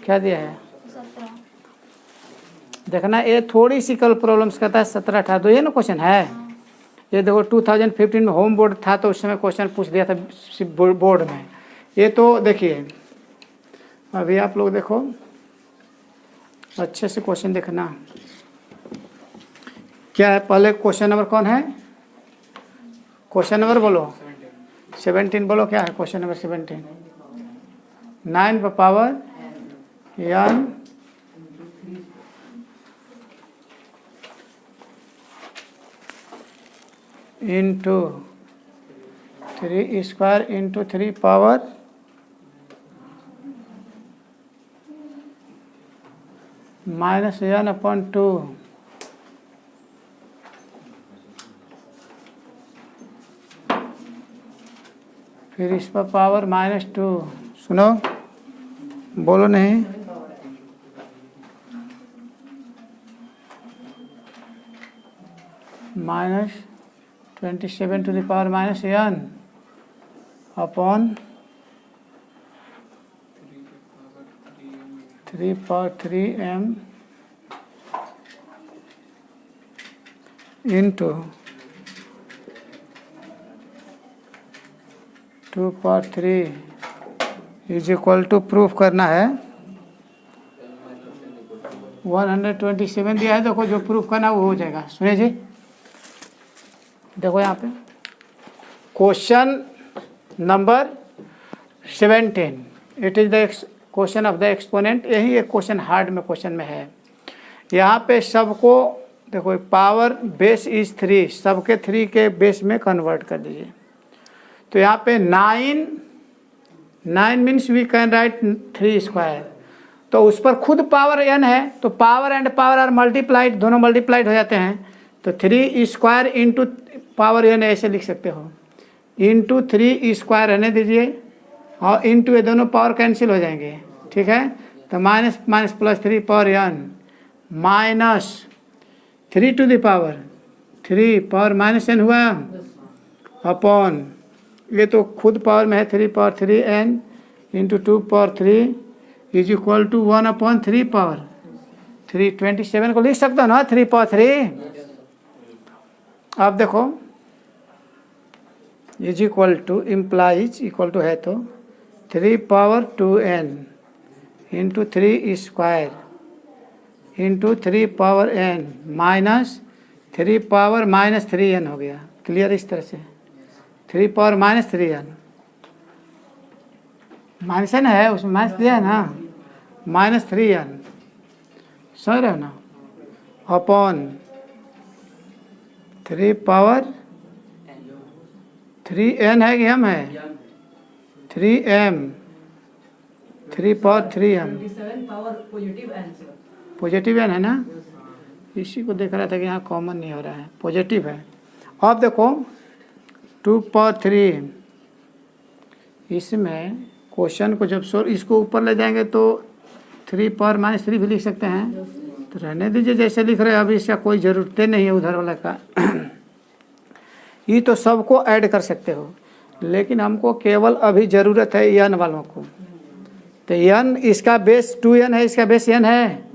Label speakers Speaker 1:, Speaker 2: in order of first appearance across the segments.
Speaker 1: क्या दिया है देखना, ये थोड़ी सी कल प्रॉब्लम्स कहता है 17 18 तो ये ना क्वेश्चन है। ये देखो 2015 में होम बोर्ड था तो उस समय क्वेश्चन पूछ दिया था बोर्ड में। ये तो देखिए अभी आप लोग देखो अच्छे से क्वेश्चन देखना क्या है। पहले क्वेश्चन नंबर कौन है, क्वेश्चन नंबर बोलो 17 बोलो क्या है क्वेश्चन नंबर 17। 9 पर power n into 3 square into 3 power -n/2 फिर इस पर पावर -2। सुनो बोलो नहीं, -27 to the power -n upon 3 power 3m into 2 power 3 is equal to proof करना है 127 दिया है। देखो जो प्रूफ करना वो हो जाएगा। सुनिए जी, देखो यहाँ पे question number 17 it is the question of the exponent. यही एक क्वेश्चन हार्ड में क्वेश्चन में है। यहाँ पे सबको देखो पावर बेस इज 3, सबके 3 के बेस में कन्वर्ट कर दीजिए। तो यहाँ पे 9 means we can write 3 square, तो उस पर खुद पावर n है तो power and power are multiplied, दोनों मल्टीप्लाइड हो जाते हैं। तो 3 स्क्वायर इंटू पावर n ऐसे लिख सकते हो, इंटू 3 स्क्वायर रहने दीजिए और इंटू ये दोनों पावर कैंसिल हो जाएंगे। ठीक है, तो minus minus plus 3 power n -3 to the power 3 power -n हुआ अपॉन ये तो खुद पावर में है 3 power 3n into 2 power 3 is equal to 1/3 power 3। 27 को लिख सकते हो ना 3 पावर 3। अब देखो is equal to implies equal to है तो 3 power 2n into 3 square into 3 power n minus 3 power -3n हो गया। क्लियर इस तरह से 3 पावर -3n माइनस n है, उसमें माइनस दिया है ना, -3n समझ रहे हो ना, अपॉन 3 पावर 3n है कि हम है 3m 3 power 3m positive n है ना। इसी को देख रहा था कि यहाँ कॉमन नहीं हो रहा है, पॉजिटिव है। अब देखो 2 पावर 3 इसमें क्वेश्चन को जब सोल्व इसको ऊपर ले जाएंगे तो 3 पावर -3 भी लिख सकते हैं। तो रहने दीजिए जैसे लिख रहे हैं, अभी इसका कोई ज़रूरत नहीं है उधर वाला का। ये तो सबको ऐड कर सकते हो, लेकिन हमको केवल अभी ज़रूरत है n वालों को। तो n इसका बेस 2n है, इसका बेस n है,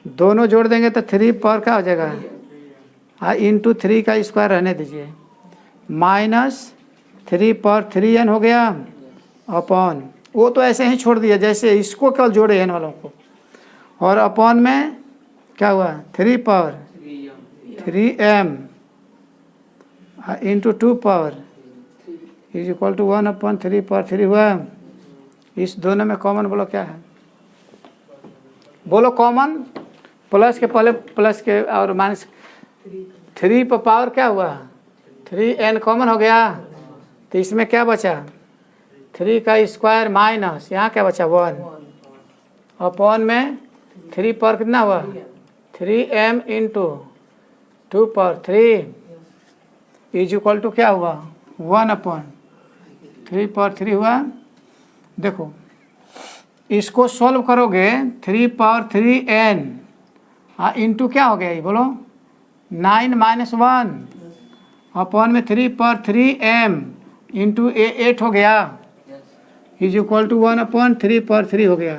Speaker 1: दोनों जोड़ देंगे तो 3 पावर का हो जाएगा हाँ इंटू 3 का स्क्वायर रहने दीजिए -3 पावर 3n हो गया अपॉन वो तो ऐसे ही छोड़ दिया जैसे इसको केवल जोड़े n वालों को, और अपॉन में क्या हुआ 3 power 3m into 2 power is equal to 1/3 power 3 हुआ। इस दोनों में कॉमन बोलो क्या है, बोलो कॉमन। प्लस के पहले प्लस के और -3 पर पावर क्या हुआ 3n कॉमन हो गया। तो इसमें क्या बचा 3 का स्क्वायर माइनस यहाँ क्या बचा 1 अपॉन में 3 पावर कितना हुआ 3m into 2 power 3 is equal to क्या हुआ 1/3 पावर 3 हुआ। देखो इसको सॉल्व करोगे 3 पावर 3n इंटू क्या हो गया ये बोलो 9 -1 अपॉन में 3 पावर 3m इंटू ए 8 हो गया इज इक्वल टू 1/3 पावर 3 हो गया।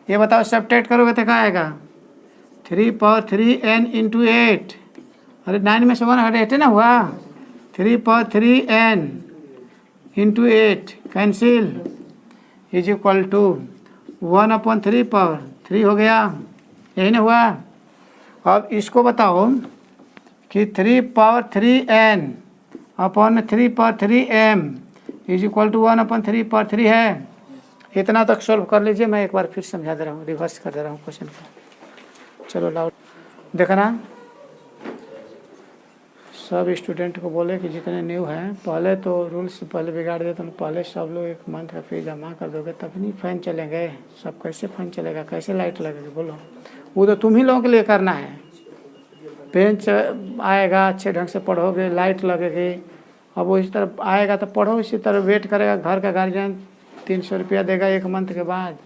Speaker 1: ये बताओ सब्ट्रैक्ट करोगे तो क्या आएगा 3 पावर 3 n इंटू 8। अरे 9 में से 1 हटे 8 ना हुआ 3 power 3 n into 8 cancel is equal to 1/3 power 3 हो गया। यही ना हुआ। अब इसको बताओ कि 3 power 3 n upon 3 power 3 m is equal to 1/3 power 3 है। इतना तक सॉल्व कर लीजिए। मैं एक बार फिर समझा दे रहा हूँ, रिवर्स कर दे रहा हूँ क्वेश्चन को। चलो लाओ देखना। सब स्टूडेंट को बोले कि जितने न्यू हैं पहले तो रूल्स पहले बिगाड़ दिए, तुम पहले सब लोग 1 मंथ का फीस जमा कर दोगे तब नहीं फ़ैन चलेंगे। सब कैसे फ़ैन चलेगा, कैसे लाइट लगेगी बोलो। वो तो तुम ही लोगों के लिए करना है। बेंच आएगा, अच्छे ढंग से पढ़ोगे, लाइट लगेगी। अब वो इस तरह आएगा तो पढ़ो, इसी तरह वेट करेगा। घर का गार्जियन 300 रुपया देगा 1 मंथ के बाद,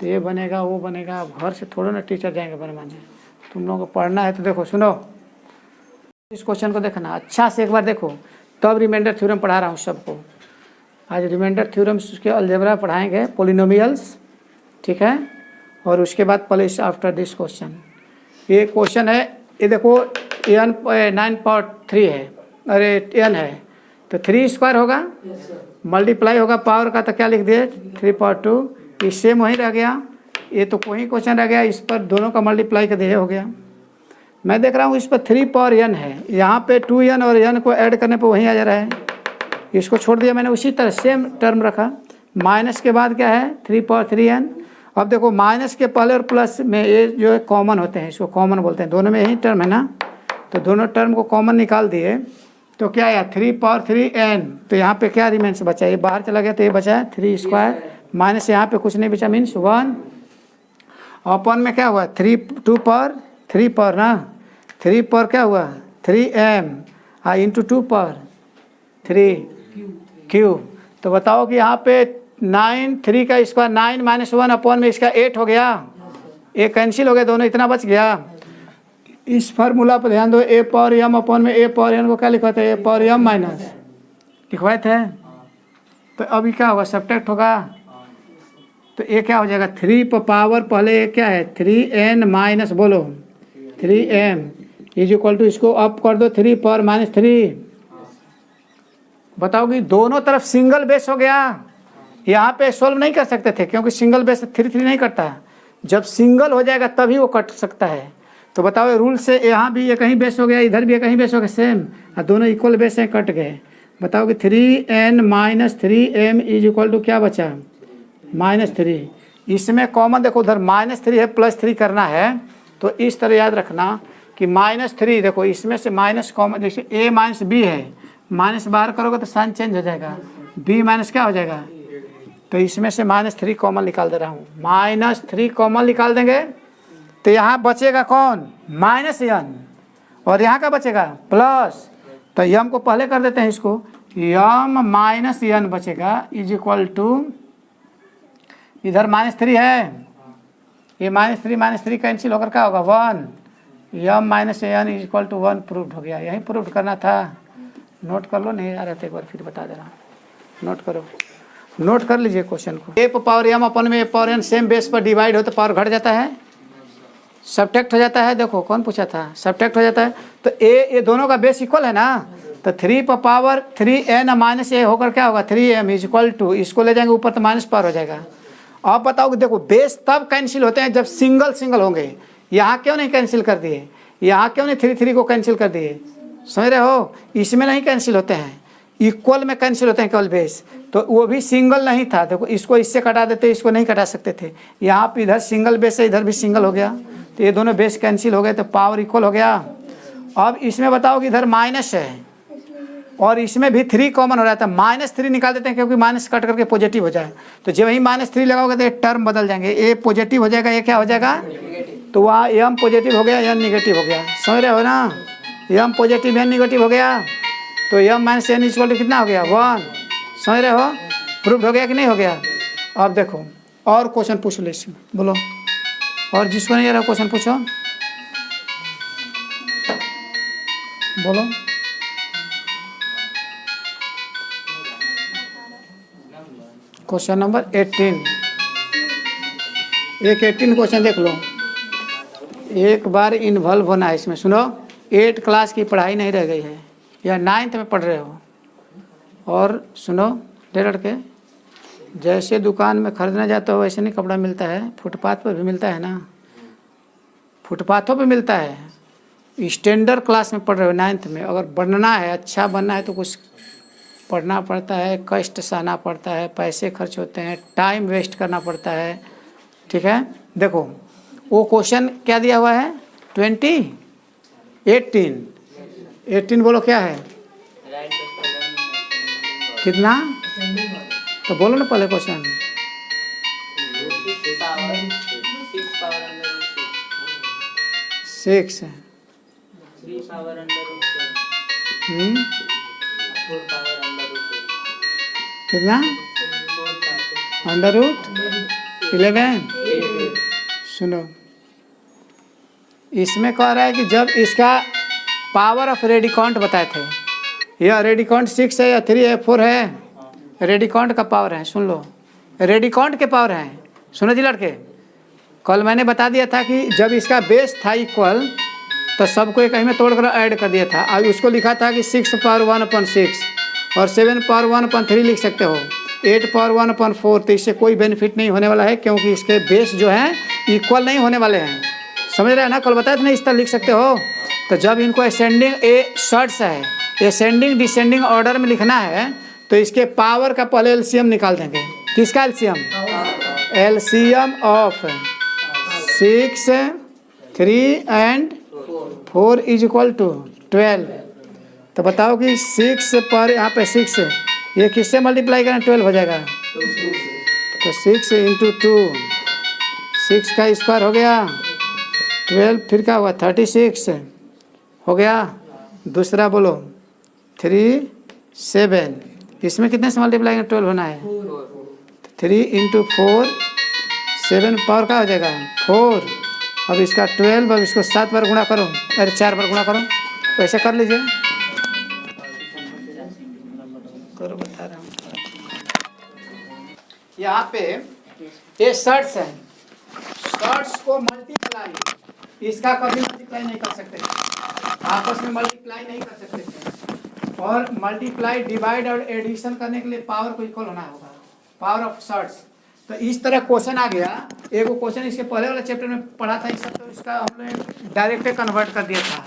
Speaker 1: तो ये बनेगा वो बनेगा। अब घर से थोड़ा ना टीचर जाएंगे बनवाने। तुम लोगों को पढ़ना है तो देखो सुनो, इस क्वेश्चन को देखना अच्छा से एक बार देखो, तब रिमाइंडर थ्योरम पढ़ा रहा हूँ सबको। आज रिमाइंडर थ्योरम उसके अलजेब्रा पढ़ाएंगे, पोलिनोमियल्स, ठीक है। और उसके बाद प्लेस आफ्टर दिस क्वेश्चन। ये क्वेश्चन है, ये देखो n 9/3 है, अरे n है तो 3 स्क्वायर होगा, मल्टीप्लाई होगा पावर का, तो क्या लिख दिए 3 पावर 2। ये सेम वहीं रह गया। ये तो कोई क्वेश्चन रह गया, इस पर दोनों का मल्टीप्लाई कर दिए हो गया। मैं देख रहा हूँ इस पर 3 पावर n है, यहाँ पे 2n और n को ऐड करने पर वहीं आ जा रहा है। इसको छोड़ दिया मैंने, उसी तरह सेम टर्म रखा। माइनस के बाद क्या है 3 पावर 3n। अब देखो माइनस के पहले और प्लस में ये जो है कॉमन होते हैं, इसको कॉमन बोलते हैं। दोनों में यही टर्म है ना, तो दोनों टर्म को कॉमन निकाल दिए तो क्या आया 3 पावर 3n। तो यहाँ पे क्या रिमेंस बचा, ये बाहर चला गया तो ये बचा 3 स्क्वायर, माइनस यहाँ पे कुछ नहीं बचा, मीन्स 1 अपन में क्या हुआ 2 पावर 3 पावर ना, 3 पावर क्या हुआ 3m इंटू 2 पावर 3 क्यूब। तो बताओ कि यहाँ पे 9 3 का स्क्वायर 9 माइनस 1 अपॉन में इसका 8 हो गया। ये कैंसिल हो गया, दोनों इतना बच गया। इस फार्मूला पर ध्यान दो, a पावर m अपॉन में a पावर n को क्या लिखवाते हैं, a पावर m माइनस लिखवाए थे। तो अभी क्या होगा सब्ट्रैक्ट होगा, तो ये क्या हो जाएगा 3 पर पावर पहले क्या है 3n माइनस बोलो 3m इज इक्वल टू, इसको अप कर दो 3 पावर माइनस 3। बताओ कि दोनों तरफ सिंगल बेस हो गया। यहाँ पे सोल्व नहीं कर सकते थे क्योंकि सिंगल बेस 3 नहीं कटता। जब सिंगल हो जाएगा तभी वो कट सकता है। तो बताओ रूल से यहाँ भी ये कहीं बेस हो गया, इधर भी ये कहीं बेस हो गया सेम, और दोनों इक्वल बेस हैं, कट गए। बताओ कि 3n minus 3m is equal to क्या बचा -3। इसमें कॉमन देखो, उधर -3 है, +3 करना है। तो इस तरह याद रखना कि -3 देखो इसमें से माइनस कॉमन, जैसे a माइनस b है, माइनस बाहर करोगे तो साइन चेंज हो जाएगा, b माइनस क्या हो जाएगा। तो इसमें से -3 कॉमन निकाल दे रहा हूँ, -3 कॉमन निकाल देंगे तो यहाँ बचेगा कौन -n, और यहाँ का बचेगा प्लस। तो यम को पहले कर देते हैं, इसको यम माइनस n बचेगा इज इक्वल टू, इधर -3 है, ये -3 कैंसिल होकर क्या होगा 1, m minus n is equal to 1 proved हो गया। यही प्रूव्ड करना था। नोट कर लो, नहीं आ रहा था एक बार फिर बता दे रहा हूँ, नोट करो, नोट कर लीजिए क्वेश्चन को। a पावर m अपन में a power n same base पर डिवाइड हो तो पावर घट जाता है, सब्ट्रैक्ट हो जाता है। देखो कौन पूछा था, सब्ट्रैक्ट हो जाता है। तो ये दोनों का बेस इक्वल है ना, तो 3 पर पावर 3n माइनस a होकर क्या होगा 3m इज इक्वल टू, इसको ले जाएंगे ऊपर तो माइनस पावर हो जाएगा। अब बताओ कि देखो बेस तब कैंसिल होते हैं जब सिंगल सिंगल होंगे। यहाँ क्यों नहीं कैंसिल कर दिए, यहाँ क्यों नहीं 3 को कैंसिल कर दिए, समझ रहे हो। इसमें नहीं कैंसिल होते हैं, इक्वल में कैंसिल होते हैं केवल बेस। तो वो भी सिंगल नहीं था, देखो इसको इससे कटा देते, इसको नहीं कटा सकते थे। यहाँ पे इधर सिंगल बेस है, इधर भी सिंगल हो गया, तो ये दोनों बेस कैंसिल हो गए तो पावर इक्वल हो गया। अब इसमें बताओ कि इधर माइनस है और इसमें भी 3 कॉमन हो रहा था, -3 निकाल देते हैं क्योंकि माइनस कट करके पॉजिटिव हो जाए। तो जब वही -3 लगाओगे तो ये टर्म बदल जाएंगे, ए पॉजिटिव हो जाएगा, ये क्या हो जाएगा, तो वहाँ एम पॉजिटिव हो गया, एन निगेटिव हो गया, समझ रहे हो ना। एम पॉजिटिव एन निगेटिव हो गया तो m minus n equal to कितना हो गया 1, समझ रहे हो। प्रूव्ड हो गया कि नहीं हो गया। अब देखो और क्वेश्चन पूछ लो इसमें, बोलो, और जिसको नहीं आ रहा क्वेश्चन पूछो, बोलो। क्वेश्चन नंबर 18, एक 18 क्वेश्चन देख लो, एक बार इन्वॉल्व होना है इसमें। सुनो, 8 क्लास की पढ़ाई नहीं रह गई है या 9th में पढ़ रहे हो। और सुनो लड़के, जैसे दुकान में खरीदना जाता हो वैसे नहीं कपड़ा मिलता है, फुटपाथ पर भी मिलता है ना, फुटपाथों पे मिलता है। स्टैंडर्ड क्लास में पढ़ रहे हो 9th में, अगर बनना है, अच्छा बनना है तो कुछ पढ़ना पड़ता है, कष्ट सहना पड़ता है, पैसे खर्च होते हैं, टाइम वेस्ट करना पड़ता है। ठीक है, देखो वो क्वेश्चन क्या दिया हुआ है, 18 बोलो क्या है, कितना, तो बोलो ना पहले क्वेश्चन। 6 है, कितना, √11। सुनो, इसमें कह रहा है कि जब इसका पावर ऑफ रेडिकॉन्ट बताए थे, यह रेडिकॉन्ट 6 है या 3 है 4 है, रेडिकॉन्ट का पावर है। सुन लो, रेडिकॉन्ट के पावर हैं। सुनो जी लड़के, कल मैंने बता दिया था कि जब इसका बेस था इक्वल तो सबको एक ही में तोड़कर ऐड कर दिया था। अब उसको लिखा था कि 6 पावर 1/6 और 7 पावर 1/3 लिख सकते हो, 8 पावर 1/4। तो इससे कोई बेनिफिट नहीं होने वाला है क्योंकि इसके बेस जो हैं इक्वल नहीं होने वाले हैं। समझ रहे हैं ना, कल बताया था ना, इस तरह लिख सकते हो। तो जब इनको असेंडिंग शॉर्ट्स है, असेंडिंग डिसेंडिंग ऑर्डर में लिखना है तो इसके पावर का पहले एलसीएम निकाल देंगे। किसका LCM? LCM of 6, 3 and 4 is equal to 12। तो बताओ कि 6 पर यहाँ पे 6 ये किससे मल्टीप्लाई करें 12 हो जाएगा, तो 6 × 2, 6 का स्क्वायर हो गया 12, फिर क्या हुआ 36 हो गया। दूसरा बोलो 3, 7, इसमें कितने से मल्टीप्लाई करें 12 होना है, 3 × 4, 7 पावर का हो जाएगा 4। अब इसका 12, अब इसको 7 बार गुणा करो, अरे 4 बार गुणा करो, वैसे कर लीजिए, करो बता रहा हूँ। यहाँ पे ये शर्ट्स है, शर्ट्स को मल्टीप्लाई इसका कभी मल्टीप्लाई नहीं कर सकते, आपस में मल्टीप्लाई नहीं कर सकते थे। और मल्टीप्लाई डिवाइड और एडिशन करने के लिए पावर को इक्वल होना होगा, पावर ऑफ शर्ट्स। तो इस तरह क्वेश्चन आ गया। एक क्वेश्चन इसके पहले वाले चैप्टर में पढ़ा था, इसका तो इसका हमने डायरेक्ट कन्वर्ट कर दिया था।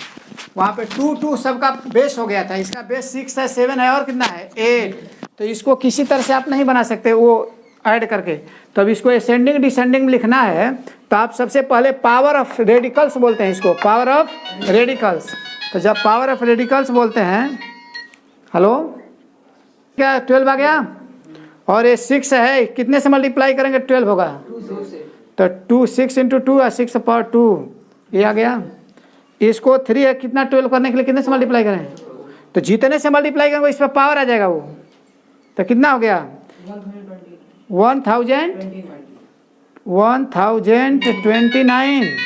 Speaker 1: वहाँ पे 2 सबका बेस हो गया था, इसका बेस 6 है, 7 है और कितना है 8। तो इसको किसी तरह से आप नहीं बना सकते वो ऐड करके। तो अब इसको असेंडिंग डिसेंडिंग में लिखना है तो आप सबसे पहले पावर ऑफ रेडिकल्स बोलते हैं इसको, पावर ऑफ रेडिकल्स। तो जब पावर ऑफ रेडिकल्स बोलते हैं, हेलो क्या 12 आ गया, और ये 6 है, कितने से मल्टीप्लाई करेंगे 12 होगा, तो 2 6 × 2 है 6 पावर 2 ये आ गया। इसको 3 है, कितना 12 करने के लिए कितने से मल्टीप्लाई करें, तो जितने से मल्टीप्लाई करेंगे इस पर पावर आ जाएगा वो। तो कितना हो गया 1029।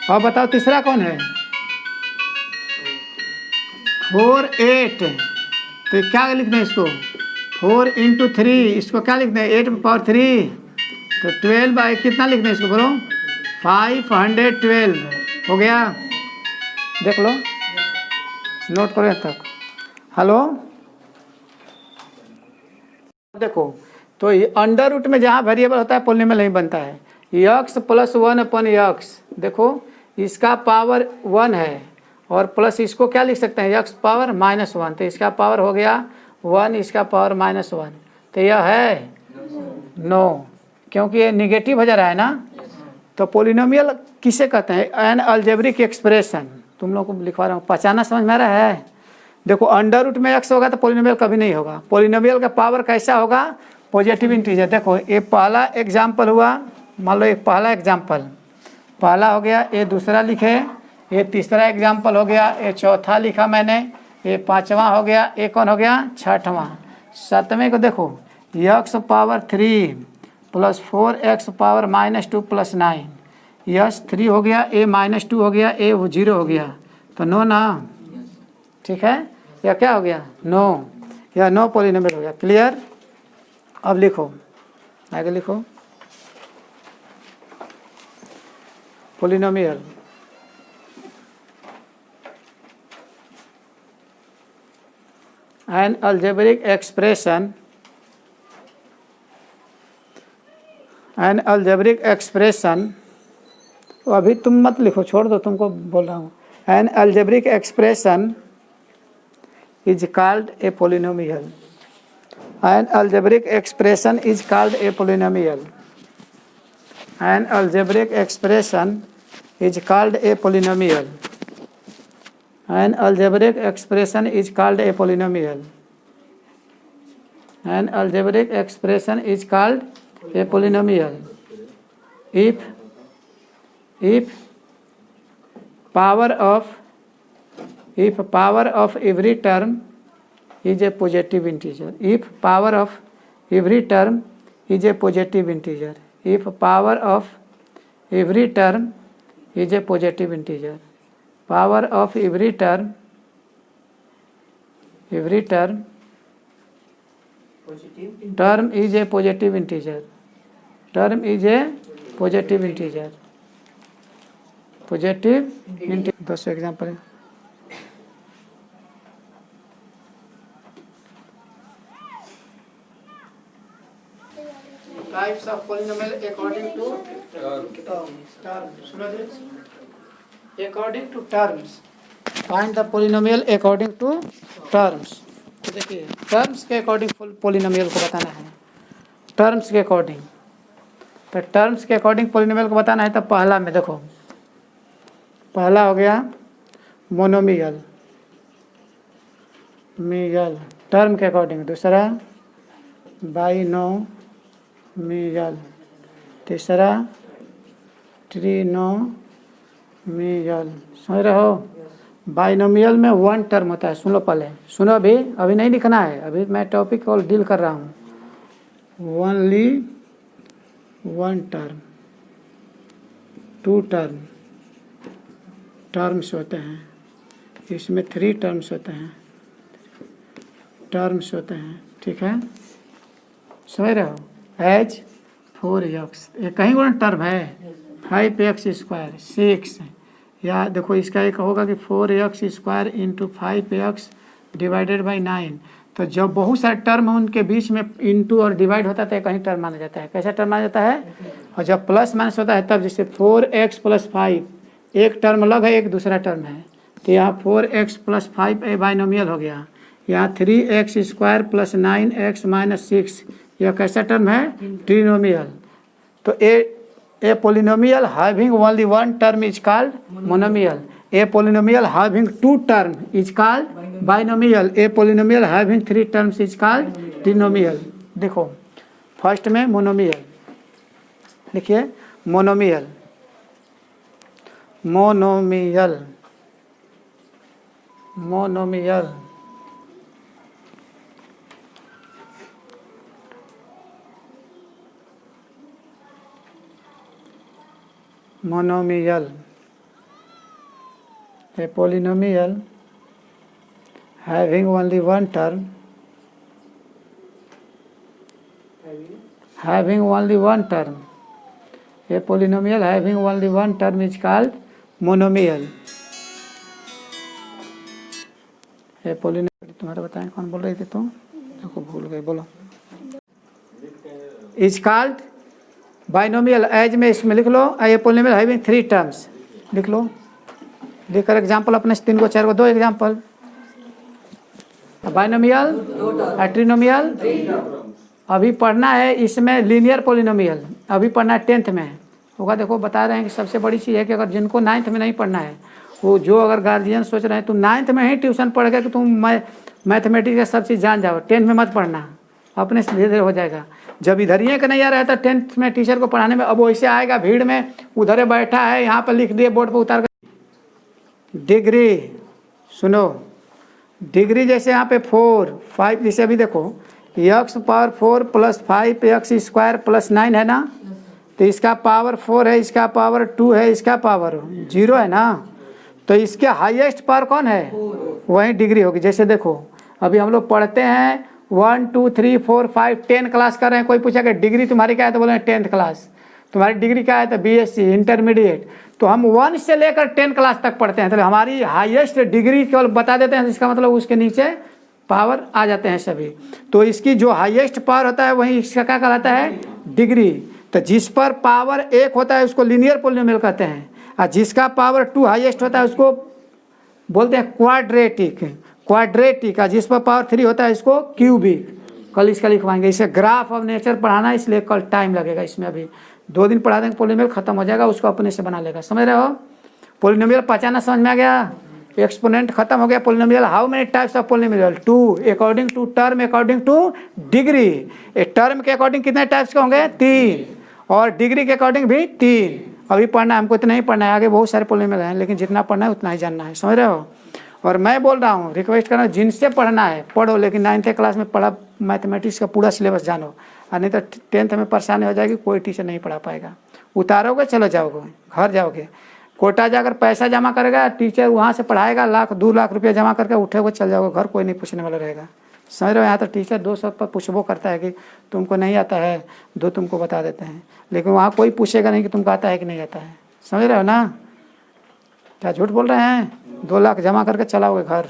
Speaker 1: और बताओ तीसरा कौन है 4 8। तो क्या लिखना है इसको 4 × 3, इसको क्या लिखना है 8 पावर 3। तो 12 कितना लिखना है इसको बोलो 512 हो गया। देख लो, नोट करो यहाँ तक। हेलो, देखो तो अंडर रूट में जहाँ वेरिएबल होता है पॉलिनोमियल नहीं बनता है। x + 1/x, देखो इसका पावर 1 है और प्लस इसको क्या लिख सकते हैं x पावर -1, तो इसका पावर हो गया 1, इसका पावर -1। तो यह है 9, क्योंकि ये निगेटिव हो जा रहा है ना। तो पॉलिनोमियल किसे कहते हैं, एन अलजेब्रिक एक्सप्रेशन। तुम लोग को लिखवा रहा हूँ, पहचाना समझ में आ रहा है। देखो अंडर रूट में x होगा तो पॉलिनोमियल कभी नहीं होगा। पॉलिनोमियल का पावर कैसा होगा, पॉजिटिव इंटीजर। देखो ये पहला एग्जाम्पल हुआ, मान लो एक पहला एग्जाम्पल पहला हो गया, ये दूसरा लिखे, ये तीसरा एग्जाम्पल हो गया, ये चौथा लिखा मैंने, ये पाँचवा हो गया, ये कौन हो गया छठवां। सातवें को देखो x power 3 + 4x power -2 + 9, yes 3 हो गया, a -2 हो गया, a 0 हो गया, तो 9 ना, ठीक है। यह क्या हो गया 9, यह 9 पॉलिनोमियल हो गया। क्लियर। अब लिखो आगे लिखो polynomial. An algebraic expression, an algebraic expression, तो अभी तुम मत लिखो, छोड़ दो, तुमको बोल रहा हूँ। An algebraic expression is called a polynomial. An algebraic expression is called a polynomial. An algebraic expression is called a polynomial. An algebraic expression is called a polynomial. An algebraic expression is called a polynomial. If power of every term is a positive integer. If power of every term is a positive integer. If power of every term is a positive integer. Power of every term is a positive integer. Term is a positive integer. Positive integer. 10 example है। Types of polynomial according to terms. According to terms. Find the polynomial according to terms. तो देखिए terms के according polynomial को बताना है। Terms के according, तो terms के अकॉर्डिंग पोलिनोमियल को बताना है। तो पहला में देखो, पहला हो गया मोनोमियल टर्म के अकॉर्डिंग। दूसरा बाइनोमियल। तीसरा ट्रिनोमियल। समझ रहे हो? बाइनोमियल में वन टर्म होता है। सुन लो पहले, सुनो, अभी नहीं लिखना है, अभी मैं टॉपिक को डील कर रहा हूँ। Only one term, two terms होते हैं। इसमें 3 टर्म्स होते हैं। ठीक है, समझ रहे हो? एच 4x, ये कहीं गुना टर्म है। 5x स्क्वायर 6, या देखो इसका एक होगा कि 4x square into 5x divided by 9। तो जब बहुत सारे टर्म हैं उनके बीच में इंटू और डिवाइड होता है तो कहीं टर्म माना जाता है। कैसा टर्म माना जाता है? और जब प्लस माइनस होता है तब, जैसे 4x + 5, एक टर्म अलग है, एक दूसरा टर्म है। तो यहाँ 4x + 5 बाइनोमियल हो गया। यहाँ 3x स्क्वायर + 9x - 6, यह कैसा टर्म है? ट्रिनोमियल। तो a polynomial having only one term is called monomial. A polynomial having 2 term is called binomial. A polynomial having 3 terms is called trinomial. देखो फर्स्ट में monomial लिखिए, monomial a polynomial having only one term a polynomial having only one term is called monomial। a polynomial, तुम्हारा बताएं कौन बोल रही थी तुम? देखो भूल गए, बोलो। Is called binomial. एज में इसमें लिख लो, ए पोलिनोमियल हैविंग 3 टर्म्स लिख लो। लिखकर एग्जाम्पल अपने 3 को 4 को 2 एग्जाम्पल। बाइनोमियल, ट्रिनोमियल अभी पढ़ना है। इसमें लीनियर पोलिनोमियल अभी पढ़ना है 10th में होगा। देखो बता रहे हैं कि सबसे बड़ी चीज़ है कि अगर जिनको 9th में नहीं पढ़ना है, वो जो अगर गार्जियन सोच रहे हैं तुम 9th में ही ट्यूशन पढ़ के कि तुम मैथमेटिक्स का सब चीज़ जान जाओ, 10th में मत पढ़ना, अपने से धीरे धीरे हो जाएगा। जब इधर ही का नहीं आ रहा है तो 10th में टीचर को पढ़ाने में अब वैसे आएगा, भीड़ में उधर बैठा है, यहाँ पर लिख दिए बोर्ड पर उतार कर। डिग्री, सुनो, डिग्री जैसे यहाँ पे 4 5, जैसे अभी देखो x पावर 4 + 5x स्क्वायर + 9 है ना, तो इसका पावर 4 है, इसका पावर 2 है, इसका पावर 0 है ना। तो इसके हाईएस्ट पावर कौन है? वही डिग्री होगी। जैसे देखो अभी हम लोग पढ़ते हैं 1 2 3 4 5 10 क्लास कर रहे हैं। कोई पूछेगा डिग्री तुम्हारी क्या है तो बोले 10th क्लास। तुम्हारी डिग्री क्या है तो BSc इंटरमीडिएट। तो हम 1 से लेकर 10 क्लास तक पढ़ते हैं, तो हमारी हाईएस्ट डिग्री केवल बता देते हैं, इसका मतलब उसके नीचे पावर आ जाते हैं सभी। तो इसकी जो हाईएस्ट पावर होता है वही इसका क्या कहलाता है, डिग्री। तो जिस पर पावर 1 होता है उसको लीनियर पॉलिनोमियल कहते हैं, और जिसका पावर 2 हाईएस्ट होता है उसको बोलते हैं क्वाड्रेटिक। क्वाड्रेटिक, और जिस पर पावर 3 होता है इसको क्यूबिक। कल इसका लिखवाएंगे। इसे ग्राफ ऑफ नेचर पढ़ाना है, इसलिए कल टाइम लगेगा इसमें। अभी 2 दिन पढ़ा देंगे, पॉलिनोमियल खत्म हो जाएगा, उसको अपने से बना लेगा। समझ रहे हो? पॉलिनोमियल पहचाना समझ में आ गया? एक्सपोनेंट खत्म हो गया। Polynomial, how many types of polynomial? 2 according to term, according to degree. एक टर्म के अकॉर्डिंग कितने टाइप्स के होंगे? 3, और डिग्री के अकॉर्डिंग भी 3। अभी पढ़ना है हमको, इतना ही पढ़ना है, आगे बहुत सारे पॉलिनोमियल हैं, लेकिन जितना पढ़ना है उतना ही जानना है। समझ रहे हो? और मैं बोल रहा हूँ, रिक्वेस्ट करना, जिनसे पढ़ना है पढ़ो, लेकिन 9th क्लास में पढ़ा मैथमेटिक्स का पूरा सिलेबस जानो, और नहीं तो 10th में परेशानी हो जाएगी, कोई टीचर नहीं पढ़ा पाएगा। उतारोगे चलो जाओगे, घर जाओगे, कोटा जाकर पैसा जमा करेगा, टीचर वहाँ से पढ़ाएगा, 1-2 लाख रुपया जमा करके उठोगे चल जाओगे घर, कोई नहीं पूछने वाला रहेगा। समझ रहे हो? यहाँ तो टीचर 200 पर पूछबो करता है कि तुमको नहीं आता है, 2 तुमको बता देते हैं, लेकिन वहाँ कोई पूछेगा नहीं कि तुमको आता है कि नहीं आता है। समझ रहे हो ना? क्या झूठ बोल रहे हैं? 2 लाख जमा करके चलाओगे घर।